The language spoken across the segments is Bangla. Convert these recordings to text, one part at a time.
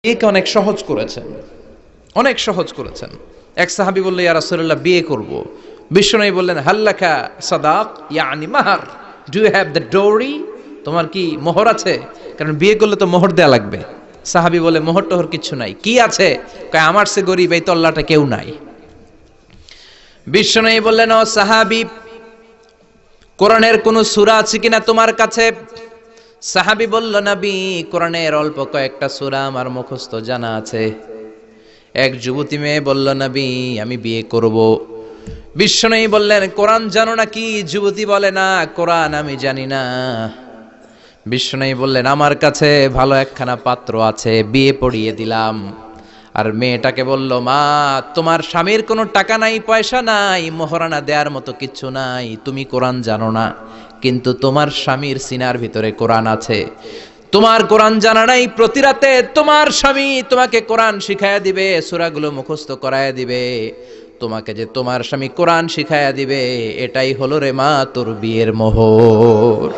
বিয়েকে অনেক সহজ করেছেন, অনেক সহজ করেছেন। এক সাহাবী বলল, ইয়া রাসূলুল্লাহ, বিয়ে করব। বিশ্বনবী বললেন, হাল্লাকা সাদাক, ইয়ানি মাহার, ডু ইউ হ্যাভ দ্য ডোরি? তোমার কি মোহর আছে? কারণ বিয়ে করলে তো মোহর দেয়া লাগবে। সাহাবী বলে, মোহর টোহর কিছু নাই। কি আছে? কয়, আমার সে গরিব এই তল্লাটা কেউ নাই। বিশ্বনবী বললেন, ও সাহাবী, কোরআনের কোন সূরা আছে কিনা তোমার কাছে? সাহাবী বলল, নবী, কোরআনের অল্প কয়েকটা সূরা আমার মুখস্থ জানা আছে। এক যুবতী মেয়ে বলল, নবী, আমি বিয়ে করব। বিশ্বনবী বললেন, কোরআন জানো নাকি? যুবতী বলে, না, কোরআন আমি জানি না। বিশ্বনবী বললেন, আমার কাছে ভালো একখানা পাত্র আছে, বিয়ে পড়িয়ে দিলাম। আর মেয়েটাকে বলল, মা, তোমার স্বামীর কোনো টাকা নাই, পয়সা নাই, মোহরানা দেওয়ার মতো কিচ্ছু নাই, তুমি কোরআন জানো না, কিন্তু তোমার স্বামীর সিনার ভিতরে কোরআন আছে। তোমার কোরআন জানা নাই, প্রতি রাতে তোমার স্বামী তোমাকে কোরআন শিখায়া দিবে, সূরাগুলো মুখস্থ করায়া দিবে। তোমাকে যে তোমার স্বামী কোরআন শিখায়া দিবে, এটাই হলো রে মা তোর বিয়ের মোহর।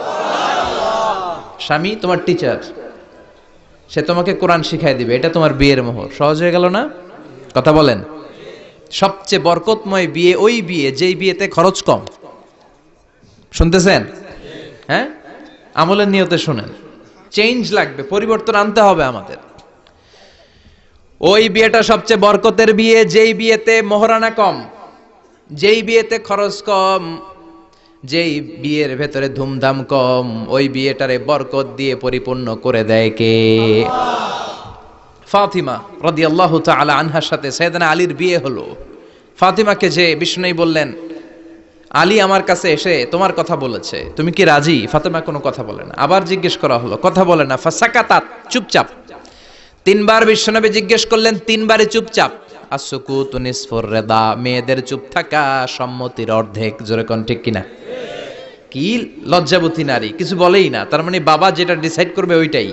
স্বামী তোমার টিচার, সে তোমাকে কোরআন শিখায় দিবে, এটা তোমার বিয়ের মোহর। সহজ হয়ে গেল না? কথা বলেন। সবচেয়ে বরকতময় বিয়ে ওই বিয়ে যেই বিয়েতে খরচ কম। শুনতেছেন? হ্যাঁ, আমলের নিয়তে শুনেন। চেঞ্জ লাগবে, পরিবর্তন আনতে হবে আমাদের। ওই বিয়েটা সবচেয়ে বরকতের বিয়ে যেই বিয়েতে মোহরানা কম, যেই বিয়েতে খরচ কম, যেই বিয়ের ভেতরে ধুমধাম কম। ওই বিয়েটারে বরকত দিয়ে পরিপূর্ণ করে দেয় কে? ফাতিমা রাদিয়াল্লাহু তাআলা আনহার সাথে সাইয়েদনা আলীর বিয়ে হলো। ফাতিমাকে যে বিষ্ণুই বললেন, আলী আমার কাছে এসে তোমার কথা বলেছে, তুমি কি রাজি? ফাতিমা কোনো কথা বলে না। আবার জিজ্ঞেস করা হলো, কথা বলে না। ফাসাকাতাত, চুপচাপ। তিনবার বিশ্বনবী জিজ্ঞেস করলেন, তিনবারই চুপচাপ। আসসুকুতু নিসফুর রিদা, মেয়েদের চুপ থাকা সম্মতির অর্ধেক। জোরে কোন ঠিক কিনা? কি লজ্জাবতী নারী, কিছু বলেই না, তার মানে বাবা যেটা ডিসাইড করবে ওইটাই।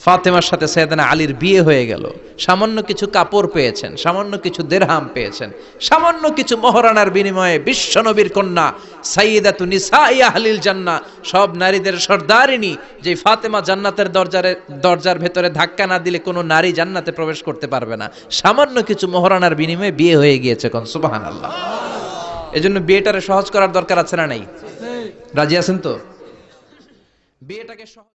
ফাতেমার সাথে সাইয়েদনা আলীর বিয়ে হয়ে গেল। সামান্য কিছু কাপড় পেয়েছেন, সামান্য কিছু দিরহাম পেয়েছেন, সামান্য কিছু মোহরানার বিনিময়ে বিশ্বনবীর কন্যা সাইয়্যিদাতু নিসাই আহলিল জান্নাহ, সব নারীদের সর্দারিনী, যে ফাতেমা জান্নাতের দরজার ভেতরে ধাক্কা না দিলে কোনো নারী জান্নাতে প্রবেশ করতে পারবে না। সামান্য কিছু মোহরানার বিনিময়ে বিয়ে হয়ে গিয়েছে। কোন সুবহানাল্লাহ। এজন্য বিয়েটারে সহজ করার দরকার আছে না নাই? রাজি আছেন তো? বিয়েটাকে